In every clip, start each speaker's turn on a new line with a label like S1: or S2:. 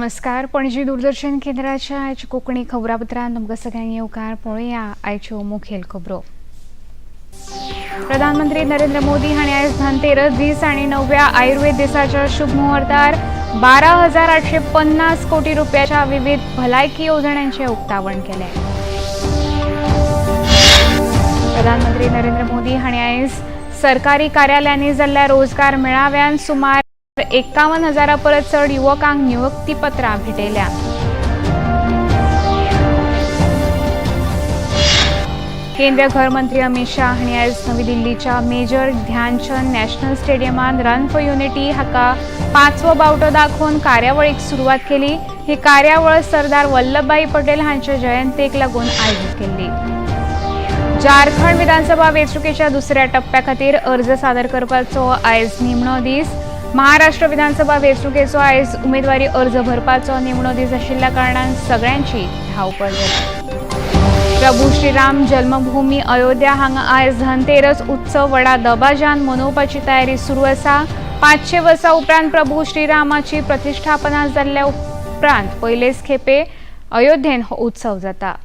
S1: नमस्कार. पणजी दूरदर्शन केंद्राच्या आयच्या कोकणी खबरापत्रांत तुमकां सगळ्यांक येवकार. पळोवया आयच्यो मुखेल खबरो. प्रधानमंत्री नरेंद्र मोदी हांणी आयज धनतेरस दीस आनी 9व्या आयुर्वेद दिसाच्या शुभ मुहूर्तार 12,850 कोटी रुपयाच्या विविध भलायकी येवजण्यांचें उक्तावण केलें. प्रधानमंत्री नरेंद्र मोदी हांणी आयज सरकारी कार्यालयांनी जाल्ल्या रोजगार मेळाव्यान सुमार 51,000 परस चड युवकांक नियुक्तीपत्रां भेटयल्या. केंद्रीय घर मंत्री अमित शाह हांणी आयज नवी दिल्लीच्या मेजर ध्यानचंद नॅशनल स्टेडियमांत रन फॉर युनिटी हाका 5वो बावटो दाखोवन कार्यावळीक सुरवात केली. ही कार्यावळ सरदार वल्लभभाई पटेल हांच्या जयंतेक लागून आयोजीत केल्ली. झारखंड विधानसभा वेंचणुकेच्या दुसऱ्या टप्प्या खातीर अर्ज सादर करपाचो आयज निमणो दीस. महाराष्ट्र विधानसभा वेंचणुकेचो आयज उमेदवारी अर्ज भरपाचो निमणो दीस आशिल्ल्या कारणान सगळ्यांची धांवपळ जाली. प्रभू श्रीराम जन्मभूमी अयोध्या हांगा आयज धनतेरस उत्सव व्हडा दबाज्यान मनोवपाची तयारी सुरू आसा. 500 वर्सां उपरांत प्रभू श्रीरामाची प्रतिश्ठापना जाल्ल्या उपरांत पयलेच खेपे अयोध्येन हो उत्सव जाता.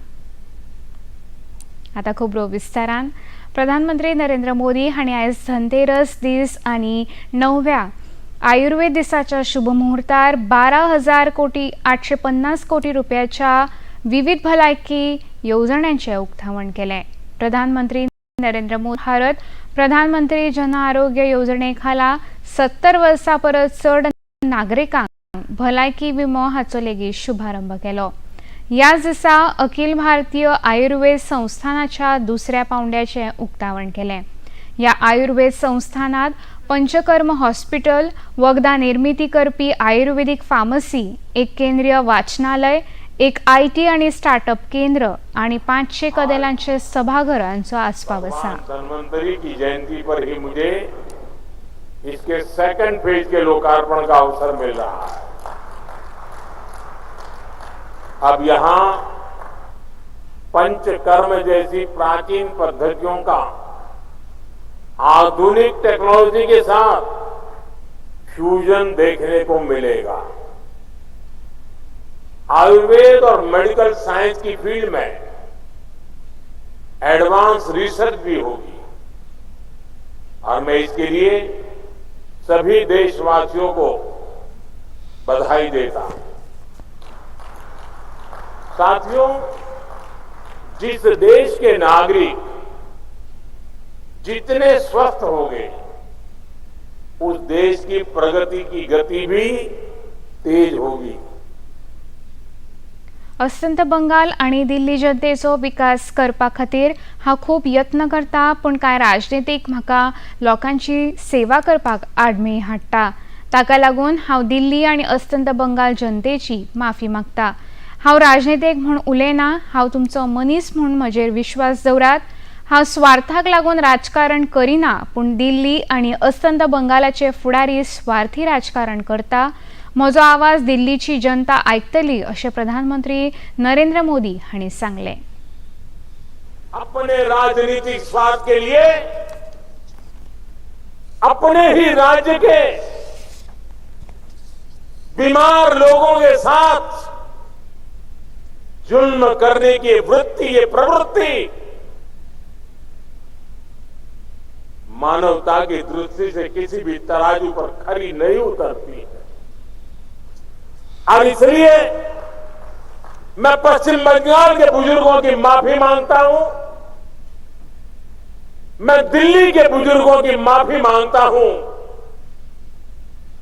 S1: आता खबरो विस्तारान. प्रधानमंत्री नरेंद्र मोदी हांणी आयज धनतेरस दीस आनी 9व्या आयुर्वेद दिसाच्या शुभ मुहूर्तार 12,850 कोटी रुपयाच्या विविध भलायकी येवजण्यांचें उक्तावण केलें. प्रधानमंत्री नरेंद्र मोदी भारत प्रधानमंत्री जन आरोग्य येवजणे खाला 70 वर्सां परस चड नागरिकांक भलायकी विमो हाचो लेगीत शुभारंभ केलो. ह्याच दिसा अखिल भारतीय आयुर्वेद संस्थानाच्या दुसऱ्या पांवड्याचें उक्तावण केलें. ह्या आयुर्वेद संस्थानात पंचकर्म हॉस्पिटल, वखदां निर्मिती करपी आयुर्वेदिक फार्मसी, एक केंद्रीय वाचनालय, एक IT आनी स्टार्टअप केंद्र आनी 500 कदेलांचे सभाघरांचो आस्पाव आसा.
S2: धन्वंतरी की जयंती पर ही मुझे इसके सेकंड फेज के लोकार्पण का अवसर मिल रहा है. अब यहाँ पंचकर्म जैसी प्राचीन पद्धतियों का आधुनिक टेक्नोलॉजी के साथ फ्यूजन देखने को मिलेगा. आयुर्वेद और मेडिकल साइंस की फील्ड में एडवांस रिसर्च भी होगी और मैं इसके लिए सभी देशवासियों को बधाई देता हूं. साथियों, जिस देश के नागरिक जितने स्वस्थ होंगे उस देश की प्रगति की गति भी तेज होगी.
S1: अस्तंत बंगाल आणि दिल्ली जनतेचो विकास करपा खातीर हांव खूब यत्न करता, पूण कांय राजनीतीक म्हाका लोकांची सेवा करपाक आडमेळी हाडटा. ताका लागून हांव दिल्ली आनी अस्तंत बंगाल जनतेची माफी मागता. हांव राजनीतीक म्हूण उलयना. हांव तुमचो मनीस म्हूण म्हजेर विश्वास दवरात. हांव स्वार्थाक लागून राजकारण करिना, पूण दिल्ली आनी अस्तंत बंगालाचे फुडारी स्वार्थी राजकारण करता. म्हजो आवाज दिल्लीची जनता आयकतली अशें प्रधानमंत्री नरेंद्र मोदी हांणी सांगलें.
S2: अपने राजनीतिक स्वार्थ के लिए अपने ही राज्य के बीमार लोगों के साथ जुल्म करने की वृत्ति, ये प्रवृत्ति मानवता की दृष्टि से किसी भी तराजू पर खरी नहीं उतरती है. और इसलिए मैं पश्चिम बंगाल के बुजुर्गों की माफी मांगता हूं. मैं दिल्ली के बुजुर्गों की माफी मांगता हूं.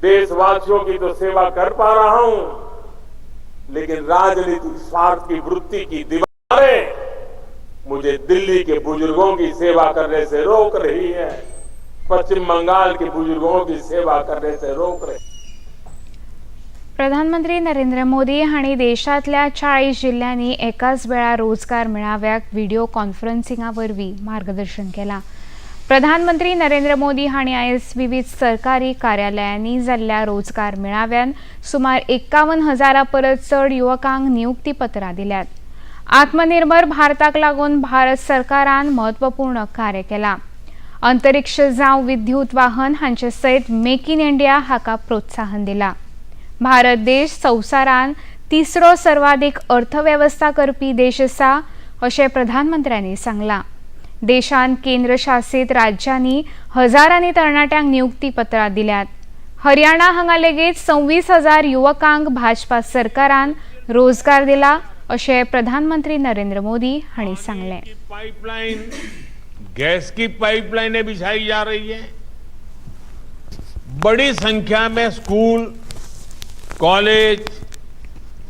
S2: देशवासियों की तो सेवा कर पा रहा हूं, लेकिन राजनीतिक स्वार्थ की वृत्ति की दीवारें मुझे दिल्ली के बुजुर्गों की सेवा करने से रोक रही है, पश्चिम बंगाल के बुजुर्गों की सेवा करने से रोक रही.
S1: प्रधानमंत्री नरेंद्र मोदी हांणी देशांतल्या 40 जिल्ल्यांनी एकाच वेळार रोजगार मेळाव्याक व्हिडिओ कॉन्फरन्सिंगा वरवीं मार्गदर्शन केलां. प्रधानमंत्री नरेंद्र मोदी हांणी आयज विविध सरकारी कार्यालयांनी जाल्ल्या रोजगार मेळाव्यान सुमार 51,000 परस चड युवकांक नियुक्तीपत्रां दिल्यात. आत्मनिर्भर भारताक लागून भारत सरकारान म्हत्वपूर्ण कार्य केलां. अंतरिक्ष जावं विद्युत वाहन हांचे सयत मेक इन इंडिया हाका प्रोत्साहन दिलां. भारत देश संवसारान तिसरो सर्वाधिक अर्थव्यवस्था करपी देश आसा अशें प्रधानमंत्र्यांनी सांगलां. देशान केंद्रशासित राज्यांनी हजारांनी तरणाट्यांक नियुक्ती पत्रां दिल्यात. हरियाणा हांगा लेगीत 26,000 युवकांक भाजपा सरकारान रोजगार दिला अशें प्रधानमंत्री नरेंद्र मोदी हांणी सांगलें.
S2: पाइपलाइन, गैस की पाइपलाइनें बिछाई जा रही है. बड़ी संख्या में स्कूल, कॉलेज,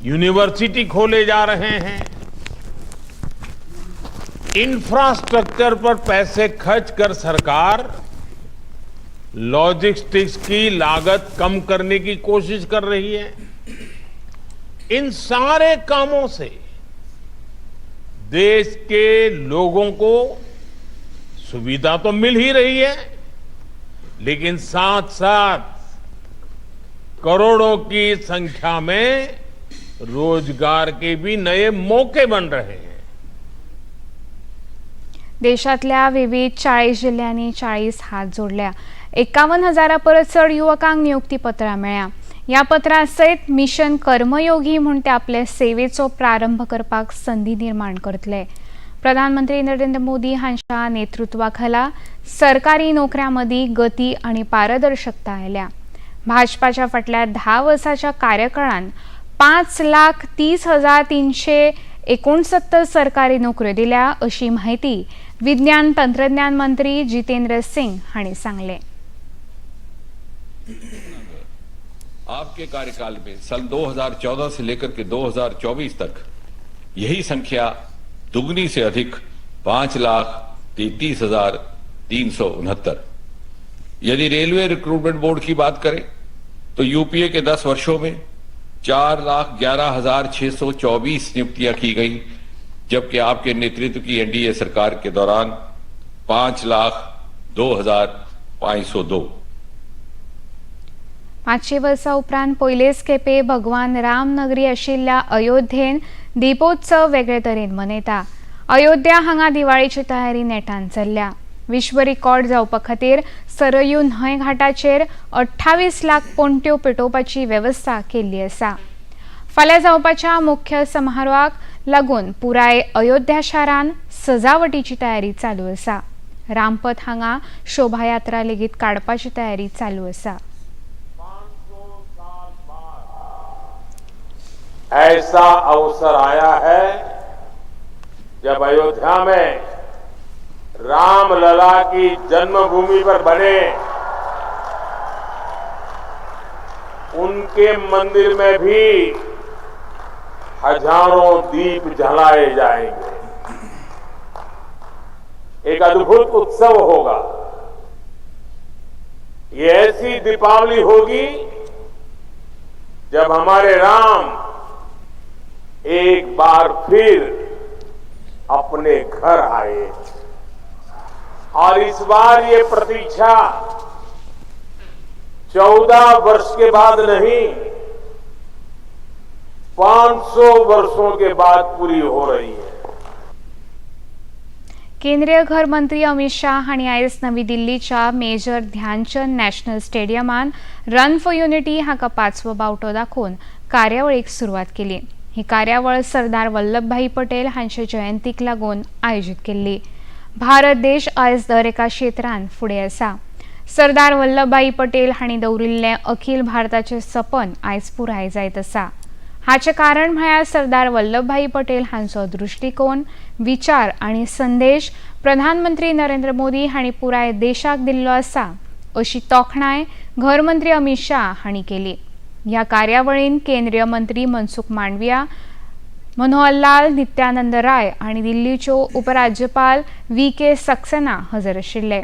S2: यूनिवर्सिटी खोले जा रहे हैं. इंफ्रास्ट्रक्चर पर पैसे खर्च कर सरकार लॉजिस्टिक्स की लागत कम करने की कोशिश कर रही है. इन सारे कामों से देश के लोगों को सुविधा तो मिल ही रही है, लेकिन साथ साथ करोड़ों की संख्या में रोजगार के भी नए मौके बन रहे हैं.
S1: देशातल्या विविध 40 जिल्ह्यांनी 40 हात जोडल्या. 51,000 परस चड युवकांक नियुक्ती पत्रां मेळ्ळ्या. ह्या पत्रां सयत मिशन कर्मयोगी म्हूण ते आपले सेवेचो प्रारंभ करपाक संधी निर्माण करतले. प्रधानमंत्री नरेंद्र मोदी हांच्या नेतृत्वाखाला सरकारी नोकऱ्यां मदीं गती आनी पारदर्शकता आयल्या. भाजपाच्या फाटल्या 10 वर्सांच्या कार्यकाळांत 5,30,369 सरकारी नोकऱ्यो दिल्या अशी माहिती विज्ञान तंत्रज्ञान मंत्री जितेंद्र सिंग हांणी सांगलें.
S3: आपके कार्यकाल में सन 2014 से लेकर के 2024 तक यही संख्या दुगनी से अधिक 5,33,369. यदि रेलवे रिक्रूटमेंट बोर्ड की बात करें तो यूपीए के 10 वर्षों में 4,11,624 नियुक्तियां की गई, जबकि आपके नेतृत्व की एनडीए सरकार के दौरान 5,02,502.
S1: 500 वर्सां उपरांत पयलेच खेपे भगवान राम नगरी आशिल्ल्या अयोध्येन दीपोत्सव वेगळे तरेन मनयता. अयोध्या हांगा दिवाळीची तयारी नेटान चल्ल्या. विश्व रिकॉर्ड जावपा खातीर सरयू न्हंय घाटाचेर 28 लाख पोंट्यो पेटोवपाची वेवस्था केल्ली आसा. फाल्यां जावपाच्या मुख्य समारोहाक लागून पुराय अयोध्या शारान सजावटीची तयारी चालू आसा. रामपथ हांगा शोभायात्रा लेगीत काडपाची तयारी चालू आसा.
S2: ऐसा अवसर आया है जब अयोध्या में रामलला की जन्मभूमि पर बने उनके मंदिर में भी हजारों दीप जलाए जाएंगे. एक अद्भुत उत्सव होगा. ये ऐसी दीपावली होगी जब हमारे राम एक बार फिर अपने घर आए. और इस बार ये प्रतीक्षा 14 वर्ष के बाद नहीं, 500 वर्षों के बाद पूरी हो रही है.
S1: केंद्रीय घर मंत्री अमित शाह हांणी आयज नवी दिल्लीच्या मेजर ध्यानचंद नॅशनल स्टेडियमान रन फॉर युनिटी हाका 5वो बावटो दाखोवन कार्यावळीक सुरवात केली. ही कार्यावळ सरदार वल्लभभाई पटेल हांचे जयंतीक लागून आयोजीत केल्ली. भारत देश आयज दर एका क्षेत्रांत फुडें आसा. सरदार वल्लभभाई पटेल हांणी दवरिल्लें अखिल भारताचें सपन आयज पुराय जायत आसा. हाचे कारण म्हळ्यार सरदार वल्लभभाई पटेल हांचो दृष्टिकोन, विचार आनी संदेश प्रधानमंत्री नरेंद्र मोदी हांणी पुराय देशाक दिल्लो आसा अशी तोखणाय घर मंत्री अमित शाह हांणी केली. ह्या कार्यावळीन केंद्रीय मंत्री मनसुख मांडविया, मनोहर लाल, नित्यानंद राय आनी दिल्लीच्यो उपराज्यपाल VK सक्सेना हजर आशिल्ले.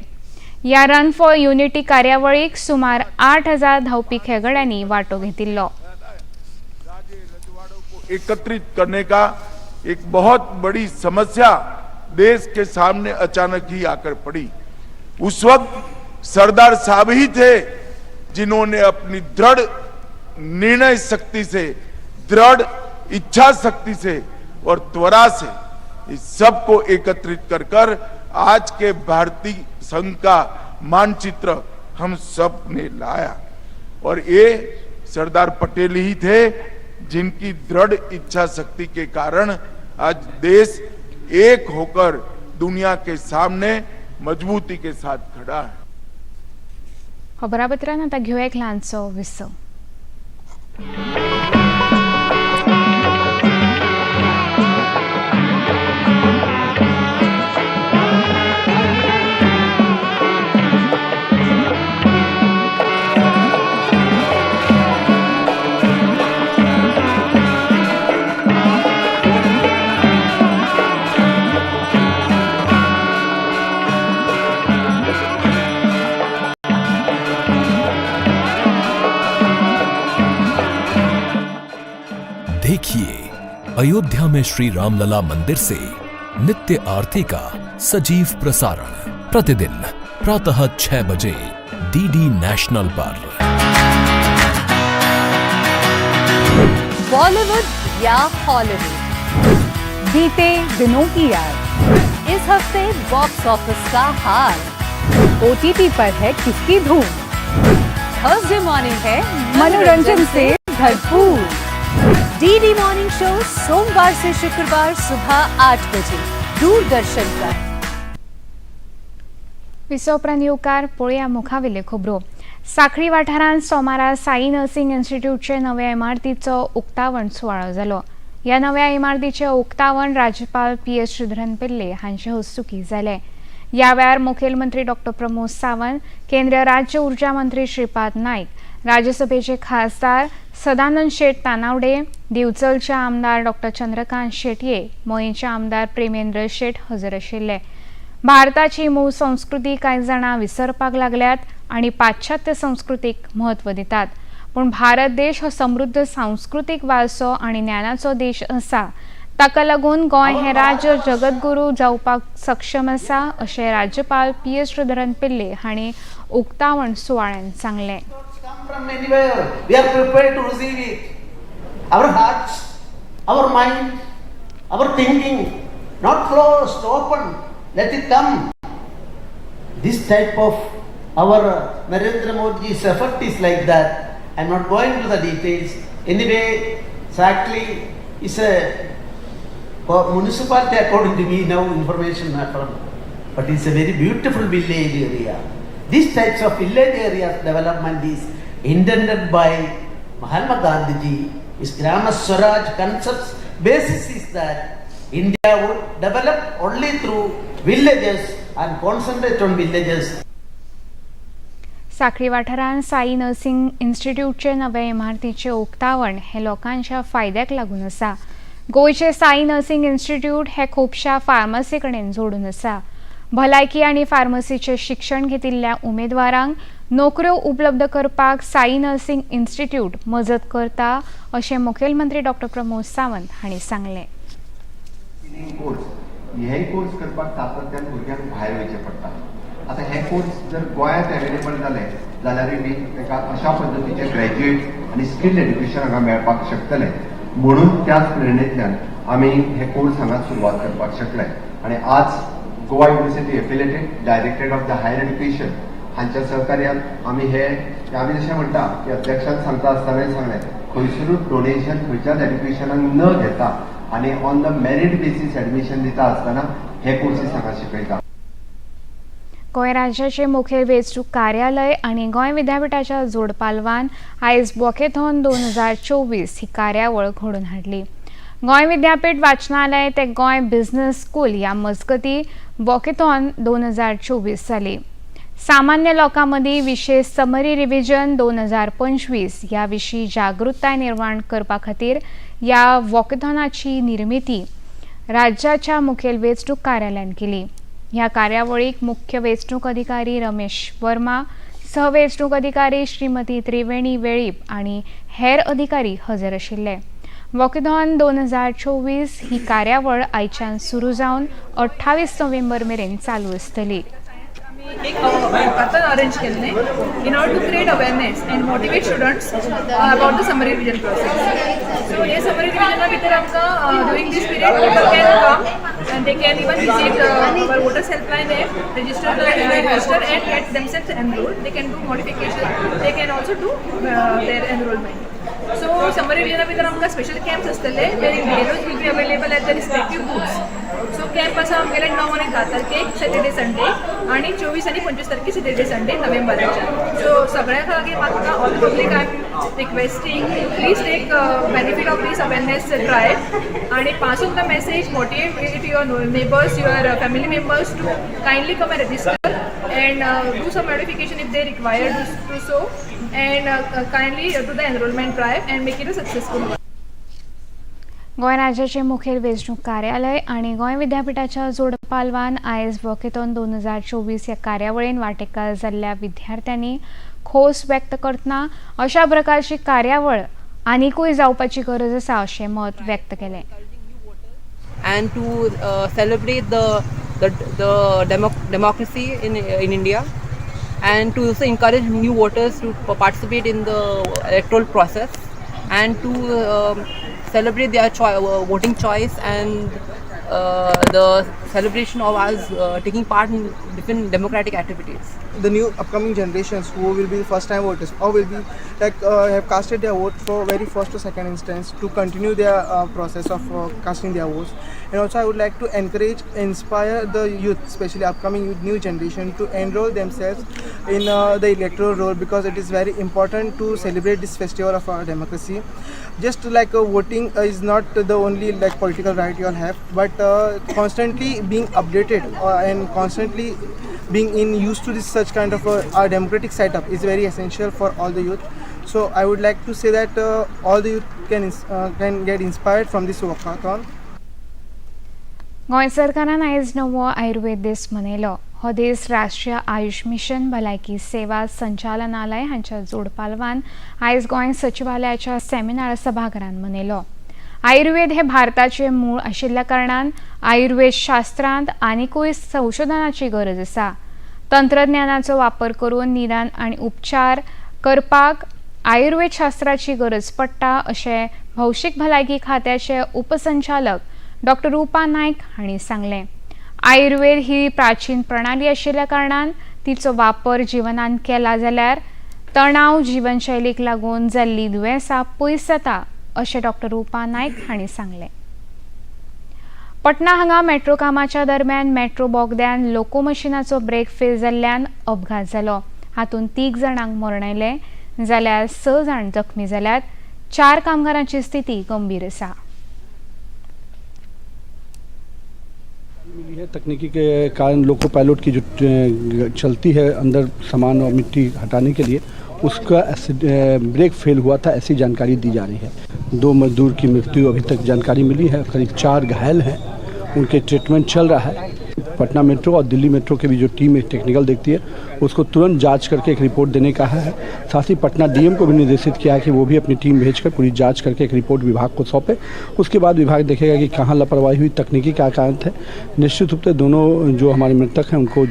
S1: ह्या रन फॉर युनिटी कार्यावळीक सुमार 8,000 धावपी खेळगड्यांनी वांटो घेतिल्लो.
S4: एकत्रित करने का एक बहुत बड़ी समस्या देश के सामने अचानक ही आकर पड़ी. उस वक्त सरदार साहब ही थे जिन्होंने अपनी दृढ़ निर्णय शक्ति से, दृढ़ इच्छा शक्ति से और त्वरा से इस सबको एकत्रित कर आज के भारतीय संघ का मानचित्र हम सब ने लाया. और ये सरदार पटेल ही थे, जिनकी दृढ़ इच्छा शक्ति के कारण आज देश एक होकर दुनिया के सामने मजबूती के साथ खड़ा है.
S1: खबरापत्रान आता घेऊया एक लहानसो विसव.
S5: देखिए अयोध्या में श्री रामलला मंदिर से नित्य आरती का सजीव प्रसारण प्रतिदिन प्रातः 6 बजे डीडी नेशनल पर.
S6: बॉलीवुड या हॉलीवुड,
S1: बीते दिनों की याद,
S6: इस हफ्ते बॉक्स ऑफिस का हाल,
S1: ओटीटी पर है किसकी धूम,
S6: थर्सडे मॉर्निंग है
S1: मनोरंजन से भरपूर.
S6: डीडी मॉर्निंग शो सोमवार से शुक्रवार सुबह 8 बजे दूरदर्शन पर.
S1: विसवप्रांत येवकार पळोवया मुखावेले खबरो. साखळी वाठारांत सोमारा साई नर्सिंग इन्स्टिट्यूटचे नव्या इमारतीचो उक्तावण सुवाळो जालो. ह्या नव्या इमारतीचे उक्तावण राज्यपाल PS श्रीधरन पिल्ले हांचे हस्तुकीं जालें. ह्या वेळार मुखेलमंत्री डॉ. प्रमोद सावंत, केंद्रीय राज्य उर्जा मंत्री श्रीपाद नाईक, राज्यसभेचे खासदार सदानंद शेट तानावडे, दिवचलचे आमदार डॉ. चंद्रकांत शेटये, मोयेंचे आमदार प्रेमेंद्र शेट हजर आशिल्ले. भारताची मूळ संस्कृती कांय जाणां विसरपाक लागल्यात आनी पाश्चात्य संस्कृतीक म्हत्व दितात. पूण भारत देश हो समृद्ध सांस्कृतीक वारसो आनी ज्ञानाचो देश आसा. ताका लागून गोंय हें राज्य जगद्गुरू जावपाक सक्षम आसा अशें राज्यपाल PS श्रीधरन पिल्ले हांणी उक्तावण सुवाळ्यांत सांगलें.
S7: From anywhere, we are prepared to receive it. Our hearts, our mind, our thinking, not closed, open. Let it come. This type of our Narendra Modi's effort is like that. I'm not going to the details. Anyway, exactly is a municipality according to me now information from, but it's a very beautiful village area. These types of village areas development is intended by Mahatma Gandhi. His Grama Swaraj concepts basis is that India would develop only through villages and concentrate on villages.
S1: साखळी वाठारांत Sai nursing इन्स्टिट्यूटचे नव्या इमारतीचे उक्तावण हे लोकांच्या फायद्याक लागून आसा. गोंयचे साई नर्सिंग इन्स्टिट्यूट हे खुबशा फार्मसी कडेन जोडून आसा. भलायकी आनी फार्मसीचे शिक्षण घेतिल्ल्या उमेदवारांक नोकऱ्यो उपलब्ध करपाक साई नर्सिंग इन्स्टिट्यूट मजत करता अशें मुखेलमंत्री डॉ. प्रमोद सावंत हांणी सांगलें.
S8: हेय कोर्स करपाक सातत्यान भुरग्यांक भायर वयचें पडटा. आतां हे कोर्स जर गोंयांत अवेलेबल जाले जाल्यारूय बी ताका अशा पद्दतीचे ग्रॅज्युएट आनी स्किल्ड एड्युकेशन हांगा मेळपाक शकतलें. म्हणून त्याच प्रेरणेंतल्यान आमी हे कोर्स हांगा सुरवात करपाक शकले. आनी आज Goa university affiliated directorate of the higher education हांच्या सहकार्यान आमी जशें म्हणटा की अध्यक्षान सांगता आसतानाय सांगलें खंयसरूच डोनेशन खंयच्याच एड्युकेशनाक न घेता आनी on the merit basis admission दिता आसतना हे कोर्सीस हांगा शिकयता.
S1: गोंय राज्याचे मुखेल वेंचणूक कार्यालय आनी गोंय विद्यापीठाच्या जोड पालवान आयज वॉकेथॉन 2024 ही कार्यावळ घडोवन हाडली. गोंय विद्यापीठ वाचनालय ते गोंय बिझनेस स्कूल ह्या मजगती वॉकेथॉन 2024 जाली. सामान्य लोकां मदीं विशेष समरी रिव्हिजन 2025 ह्या विशीं जागृताय निर्माण करपा खातीर ह्या वॉकेथॉनाची निर्मिती राज्याच्या मुखेल वेंचणूक कार्यालयान केली. ह्या कार्यावळीक मुख्य वेंचणूक अधिकारी रमेश वर्मा, सहवेंचणूक अधिकारी श्रीमती त्रिवेणी वेळीप आनी हेर अधिकारी हजर आशिल्ले. वॉकेथॉन 2024 ही कार्यावळ आयच्यान सुरू जावन 28 नोव्हेंबर मेरेन चालू आसतली.
S9: एक hackathon arrange केल्ले in order to create awareness and motivate students about the summary revision process. So ये summary revision भितर आमकां during this period people can come and they can even visit our voters helpline app, register and get themselves enrolled. They can do modification. They can also also to their enrollment. So summer revision भितर आमकां special camps आसतले where DLOs will be available at the respective booths. So camp आसा आमगेले 9 आनी 10 तारखेक Saturday Sunday आनी 24 आनी 25 तारखेक सॅटर्डे संडे नोव्हेंबराच्या. सो सगळ्या खातीर म्हाका all public I am requesting please take benefit of this awareness drive आणि pass on the message, motivate your neighbors, your family members to kindly come and register and do some modification if they require to do so, and kindly do the enrollment drive and make it a successful one.
S1: Goa राज्याचे मुखेल वेंचणूक कार्यालय आणि गोंय विद्यापीठाच्या जोडपालवान आयज walkathon 2024 ह्या कार्यावळीन वांटेकार जाल्ल्या विद्यार्थ्यांनी खोस व्यक्त करतना अशा प्रकारची कार्यावळ आनीकूय जावपाची गरज आसा अशें मत व्यक्त केलें.
S10: And to celebrate the democracy in India, and to also encourage new voters to participate in the electoral process, and to celebrate their voting choice and the celebration of us taking part in different democratic activities.
S11: The new upcoming generations who will be the first time voters or will be have casted their vote for very first or second instance to continue their process of casting their votes. And also I would like to encourage, inspire the youth, especially upcoming youth, new generation, to enroll themselves in the electoral role, because it is very important to celebrate this festival of our democracy. Just like voting is not the only political right you all have, but constantly being updated and constantly being used to this such kind of our democratic setup is very essential for all the youth. So I would like to say that all the youth can get inspired from this walkathon.
S1: Goa सरकारान आयज नवो आयुर्वेद दीस मनयलो. हो दीस राष्ट्रीय Ayush mission भलायकी सेवा संचालनालय हांच्या जोडपालवान आयज गोंय सचिवालयाच्या सेमिनार सभाघरांत मनयलो. आयुर्वेद हे भारताचे मूळ आशिल्ल्या कारणान आयुर्वेद शास्त्रांत आनीकूय संशोधनाची गरज आसा. तंत्रज्ञानाचो वापर करून निदान आनी उपचार करपाक आयुर्वेद शास्त्राची गरज पडटा अशें भौशीक भलायकी खात्याचे उपसंचालक डॉ. रुपा नायक हांणी सांगलें. आयुर्वेद ही प्राचीन प्रणाली आशिल्ल्या कारणान तिचो वापर जिवनांत केला जाल्यार तणाव जीवनशैलीक लागून जाल्ली दुयेंसां पयस जाता अशें डॉ. रुपा नायक हांणी सांगलें. पटना हांगा मेट्रो कामाच्या दरम्यान मेट्रो बोगद्यान लोको मशिनाचो ब्रेक फेल जाल्ल्यान अपघात जालो. हातूंत 3 जाणांक मरण आयलें जाल्यार 6 जाण जखमी जाल्यात. 4 कामगारांची स्थिती गंभीर आसा.
S12: मिली है तकनीकी के कारण लोको पायलट की जो चलती है अंदर सामान और मिट्टी हटाने के लिए, उसका ब्रेक फेल हुआ था ऐसी जानकारी दी जा रही है. 2 मजदूर की मृत्यु अभी तक जानकारी मिली है. करीब 4 घायल हैं, उनके ट्रीटमेंट चल रहा है. पटना मेट्रो और दिल्ली मेट्रो की भी जो टीम एक टेक्निकल देखती है उसको तुरंत जांच करके एक रिपोर्ट देने का है. साथ ही पटना डीएम को भी निर्देशित किया है कि वो भी अपनी टीम भेजकर पूरी जांच करके एक रिपोर्ट विभाग को सौंपे. उसके बाद विभाग देखेगा कि कहाँ लापरवाही हुई, तकनीकी क्या कारण थे. निश्चित रूप से दोनों जो हमारे मृतक हैं उनको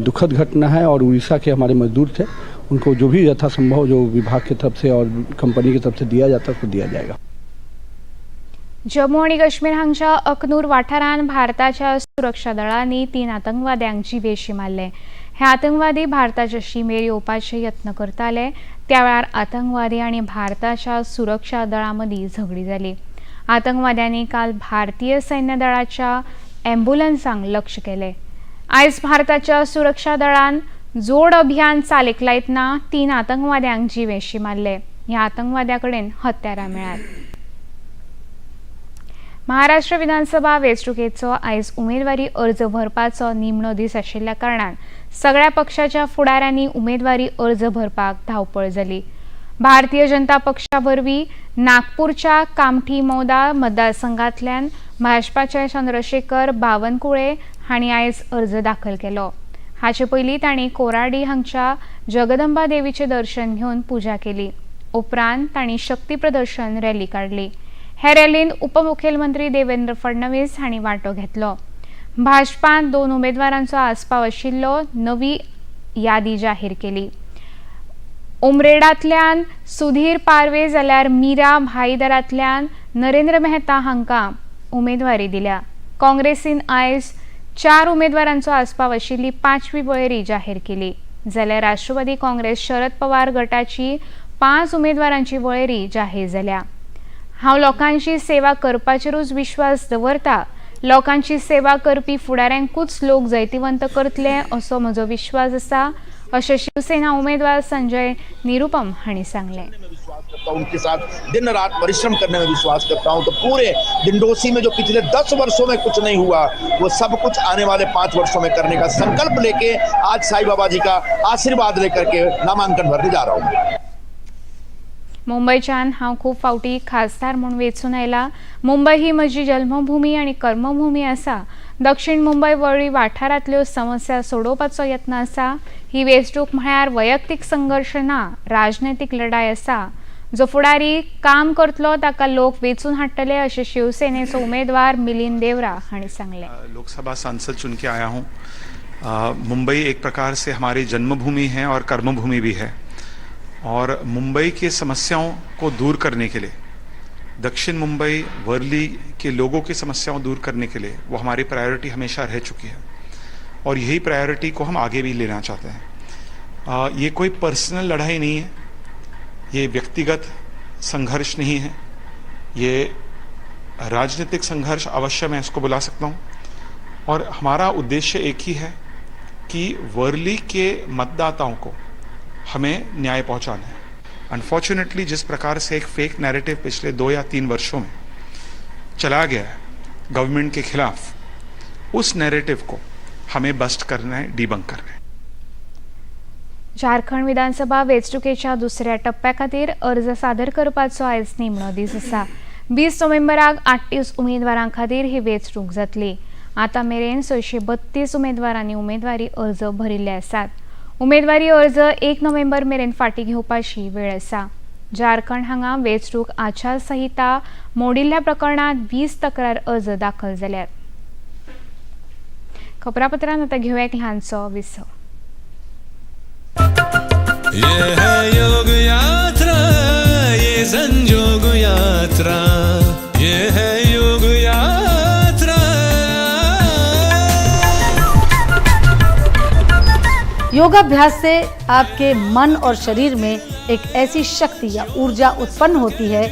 S12: दुखद घटना है और उड़ीसा के हमारे मजदूर थे, उनको जो भी यथासंभव जो विभाग की तरफ से और कंपनी की तरफ से दिया जाता है उसको दिया जाएगा.
S1: जम्मू आणि काश्मीर हांगच्या अखनूर वाठारांत भारताच्या सुरक्षा दळांनी 3 आतंकवाद्यांक जिवेशी मारले. हे आतंकवादी भारताच्या शिमेर येवपाचे यत्न करताले त्या वेळार आतंकवादी आणि भारताच्या सुरक्षा दळांमदीं झगडी जाली. आतंकवाद्यांनी काल भारतीय सैन्य दळाच्या ॲम्ब्युलन्सांक लक्ष्य केले. आयज भारताच्या सुरक्षा दळान जोड अभियान चालीक लायतना 3 आतंकवाद्यांक जिवेशी मारले. ह्या आतंकवाद्यां कडेन हत्यारां मेळ्ळ्यात. महाराष्ट्र विधानसभा वेंचणुकेचो आयज उमेदवारी अर्ज भरपाचो निमणो दीस आशिल्ल्या कारणान सगळ्या पक्षाच्या फुडाऱ्यांनी उमेदवारी अर्ज भरपाक धांवपळ जाली. भारतीय जनता पक्षा वरवीं नागपूरच्या कामठी मौदा मतदारसंघांतल्यान भाजपाचे चंद्रशेखर बावनकुळे हांणी आयज अर्ज दाखल केलो. हाचे पयलीं तांणी कोराडी हांगच्या जगदंबा देवीचें दर्शन घेवन पुजा केली. उपरांत तांणी शक्ती प्रदर्शन रॅली काडली. हे रॅलींत उपमुख्यमंत्री देवेंद्र फडणवीस हांणी वांटो घेतलो. भाजपान 2 उमेदवारांचो आस्पाव आशिल्लो नवी यादी जाहीर केली. उमरेडांतल्यान सुधीर पारवे जाल्यार मीरा भाईदरांतल्यान नरेंद्र मेहता हांकां उमेदवारी दिल्या. काँग्रेसीन आयज 4 उमेदवारांचो आस्पाव आशिल्ली 5वी वळेरी जाहीर केली. जाल्यार राष्ट्रवादी काँग्रेस शरद पवार गटाची 5 उमेदवारांची वळेरी जाहीर जाल्या। हांव लोकांची सेवा करपाचेरूच विश्वास दवरता। लोकांची सेवा करपी फुडाऱ्यांकूच लोक जैतिवंत करतले असो म्हजो विश्वास आसा अशें शिवसेना उमेदवार संजय निरुपम हांणी सांगलें।
S13: उनके साथ दिन रात परिश्रम करने में विश्वास करता हूं। तो पूरे दिंडोसी में जो पिछले 10 वर्षों में कुछ नहीं हुआ वो सब कुछ आने वाले 5 वर्षों में करने का संकल्प लेके आज साईं बाबा जी का आशीर्वाद लेकर के नामांकन भरने जा रहा हूं।
S1: मुंबईच्यान हांव खूब फावटी खासदार म्हूण वेंचून आयला। मुंबई ही म्हजी जन्मभूमी आनी कर्मभूमी आसा। दक्षिण मुंबय वळी वाठारांतल्यो समस्या सोडोवपाचो यत्न आसा। ही वेंचणूक म्हळ्यार वैयक्तीक संघर्श ना, राजनैतीक लढाई आसा। जो फुडारी काम करतलो ताका लोक वेंचून हाडटले अशें शिवसेनेचो उमेदवार मिलिंद देवरा हांणी सांगलें।
S14: लोकसभा सांसद चुन के आया हूँ। मुंबई एक प्रकार से हमारी जन्मभूमि है और कर्मभूमि भी है और मुंबई की समस्याओं को दूर करने के लिए, दक्षिण मुंबई वर्ली के लोगों की समस्याओं दूर करने के लिए वो हमारी प्रायोरिटी हमेशा रह चुकी है और यही प्रायोरिटी को हम आगे भी लेना चाहते हैं। ये कोई पर्सनल लड़ाई नहीं है, ये व्यक्तिगत संघर्ष नहीं है, ये राजनीतिक संघर्ष अवश्य मैं इसको बुला सकता हूँ और हमारा उद्देश्य एक ही है कि वर्ली के मतदाताओं को हमें न्याय पहुंचाना है। अनफॉर्चुनेटली जिस प्रकार से एक फेक नैरेटिव पिछले 2 या 3 वर्षों में चला गया है गवर्नमेंट के खिलाफ, उस नैरेटिव को हमें बस्ट करना है, डिबंक करना है।
S1: झारखंड विधानसभा वेंचणुकेच्या दुसऱ्या टप्प्या खातीर अर्ज सादर करपाचो आयज निमणो दीस आसा। 20 नोव्हेंबराक 38 उमेदवारां खातीर ही वेंचणूक जातली। आतां मेरेन 632 उमेदवारांनी उमेदवारी अर्ज भरिल्ले आसात। उमेदवारी अर्ज 1 नोव्हेंबर मेरेन फाटीं घेवपाची वेळ आसा। झारखंड हांगा वेंचणूक आचारसंहिता मोडिल्ल्या प्रकरणांत 20 तक्रार अर्ज दाखल जाल्यात। खबरापत्रांत आतां घेवया एक ल्हानसो विसव।
S15: ये है योग यात्रा, ये संयोग यात्रा, ये है योग यात्रा।
S6: योगाभ्यास से आपके मन और शरीर में एक ऐसी शक्ति या ऊर्जा उत्पन्न होती है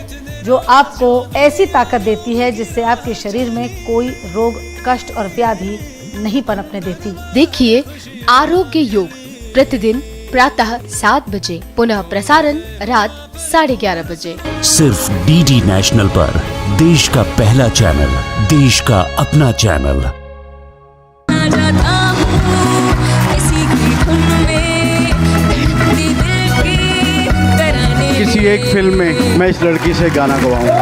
S6: जो आपको ऐसी ताकत देती है जिससे आपके शरीर में कोई रोग, कष्ट और व्याधि नहीं पनपने देती।
S16: देखिए आरोग्य योग प्रतिदिन प्रातः 7 बजे, पुनः प्रसारण रात 11:30 बजे,
S17: सिर्फ डीडी नेशनल पर। देश का पहला चैनल, देश का अपना चैनल।
S12: किसी एक फिल्म में मैं इस लड़की से गाना गवाऊंगा।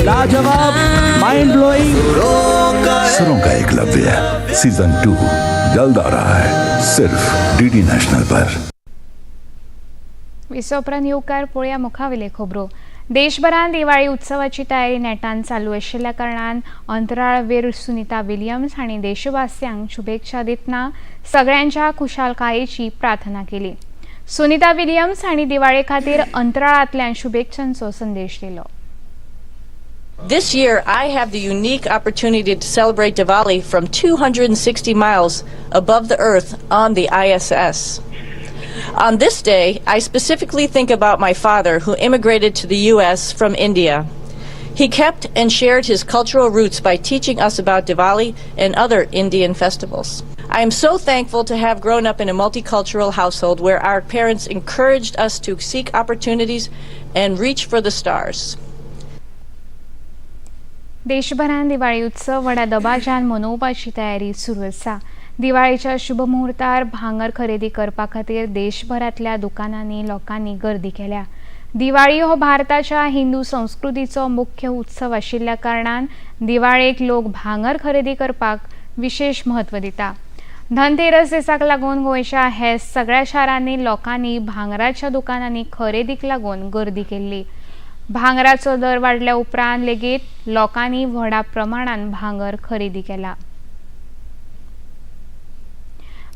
S12: लाजवाब, माइंड ब्लोइंग।
S18: सुरों का एकलव्य सीजन 2 जल्द आ रहा है सिर्फ डीडी नेशनल पर।
S1: विसोपरांत येवकार पळोवया मुखावेले खबरो। देशभरात दिवाळी उत्सवाची तयारी नेटान चालू आशिल्ल्या कारणान अंतराळवीर सुनीता विलियम्स हांणी देशवासियांक शुभेच्छा दितना सगळ्यांच्या खुशालकायेची प्रार्थना केली। सुनीता विलियम्स हांणी दिवाळे खातीर अंतराळांतल्यान शुभेच्छांचो संदेश दिलो।
S19: This year, I have the unique opportunity to celebrate Diwali from 260 miles above the Earth on the ISS. On this day, I specifically think about my father, who immigrated to the U.S. from India. He kept and shared his cultural roots by teaching us about Diwali and other Indian festivals. I am so thankful to have grown up in a multicultural household where our parents encouraged us to seek opportunities and reach for the stars.
S1: देशभरात दिवाळी उत्सव व्हडा दबाज्यान मनोवपाची तयारी सुरू आसा। दिवाळीच्या शुभ मुहूर्तार भांगर खरेदी करपा खातीर देशभरातल्या दुकानांनी लोकांनी गर्दी केल्या। दिवाळी हो भारताच्या हिंदू संस्कृतीचो मुख्य उत्सव आशिल्ल्या कारणान दिवाळेक लोक भांगर खरेदी करपाक विशेष महत्व दिता। धनतेरस दिसाक लागून गोंयच्या हेर सगळ्या शारांनी लोकांनी भांगराच्या दुकानांनी खरेदीक लागून गर्दी केल्ली। भांगराचो दर वाडल्या उपरांत लेगीत लोकांनी व्हडा प्रमाणात भांगर खरेदी केला।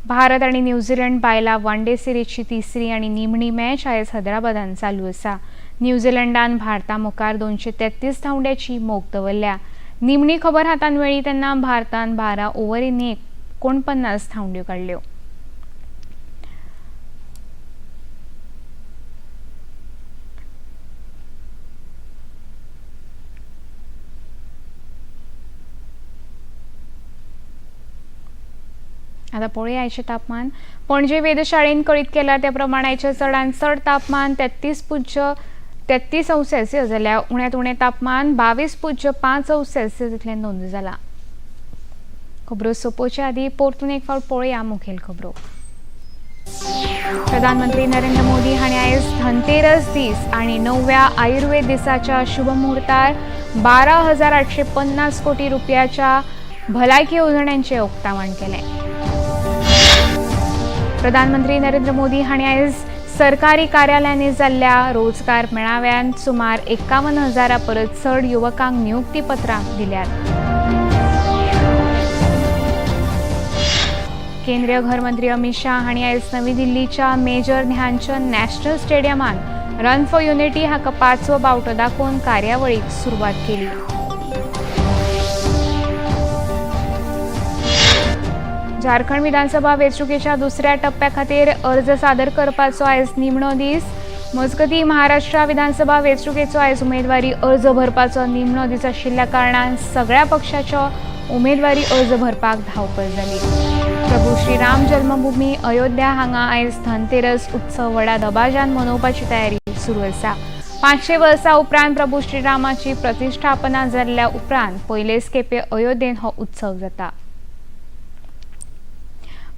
S1: भारत आणि न्यूझीलंड बायला वन डे सिरीजची तिसरी आणि निमणी मॅच आयज हैदराबादान चालू आसा. न्यूझीलंडान भारता मुखार 233 धांवड्याची मोख दवरल्या. निमणी खबर हातान मेळ्ळी तेन्ना भारतान 12 ओव्हरींनी 49 धांवड्यो काडल्यो. आता पळोवया आयचे तापमान. पणजे वेधशाळेन कळीत केला त्या प्रमाण आयचे चडांत चड तापमान 33.33 जाल्यार उण्यांत उणें तापमान 22.5 इतलें नोंद जाला. खबरो सोंपोवचे आदी परतून एक फावट पळोवया मुखेल खबरो. प्रधानमंत्री नरेंद्र मोदी हांणी आयज धनतेरस दीस आनी 9व्या आयुर्वेद दिसाच्या शुभ मुहूर्तार 12,850 कोटी रुपयाच्या भलायकी येवजण्यांचें उक्तावण केलें. प्रधानमंत्री नरेंद्र मोदी हांणी आयज सरकारी कार्यालयांनी जाल्ल्या रोजगार मेळाव्यांत सुमार 51,000 परस चड युवकांक नियुक्तीपत्रां दिल्यात. केंद्रीय गृहमंत्री अमित शाह हांणी आयज नवी दिल्लीच्या मेजर ध्यानचंद नॅशनल स्टेडियमांत रन फॉर युनिटी हाका 5वो बावटो दाखोवन कार्यावळीक सुरवात केली. झारखंड विधानसभा वेंचणुकेच्या दुसऱ्या टप्प्या खातीर अर्ज सादर करपाचो आयज निमणो दीस. मजगतीं महाराष्ट्र विधानसभा वेंचणुकेचो आयज उमेदवारी अर्ज भरपाचो निमणो दीस आशिल्ल्या कारणान सगळ्या पक्षाच्यो उमेदवारी अर्ज भरपाक धांवपळ जाली. प्रभू श्रीराम जन्मभूमी अयोध्या हांगा आयज धनतेरस उत्सव व्हडा दबाज्यान मनोवपाची तयारी सुरू आसा. 500 वर्सां उपरांत प्रभू श्रीरामाची प्रतिश्ठापना जाल्ल्या उपरांत पयलेच खेपे अयोध्येन हो उत्सव जाता.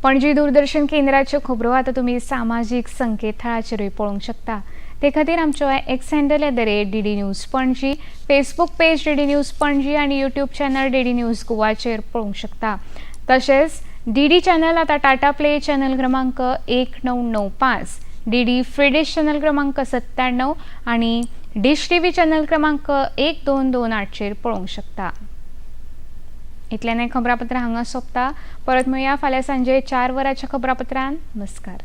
S1: पणजी दूरदर्शन केंद्राच्यो खबरो आता तुम्ही सामाजीक संकेतथळाचेरूय पळोवंक शकता. ते खातीर आमचो x handle @DD news Panaji, Facebook page DD news Panaji आणि यूट्यूब चॅनल DD न्यूज गोवाचेर पळोवंक शकता. तशेंच DD चॅनल आता टाटा प्ले चॅनल क्रमांक 1995, DD फ्री डिश चॅनल क्रमांक 97 आणि डिश TV चॅनल क्रमांक 1228 पळोवंक शकता. इतल्यान खबरापत्र हांगा सोंपता. परत मेळुया फाल्यां सांजे 4 वरांच्या खबरापत्रान. नमस्कार.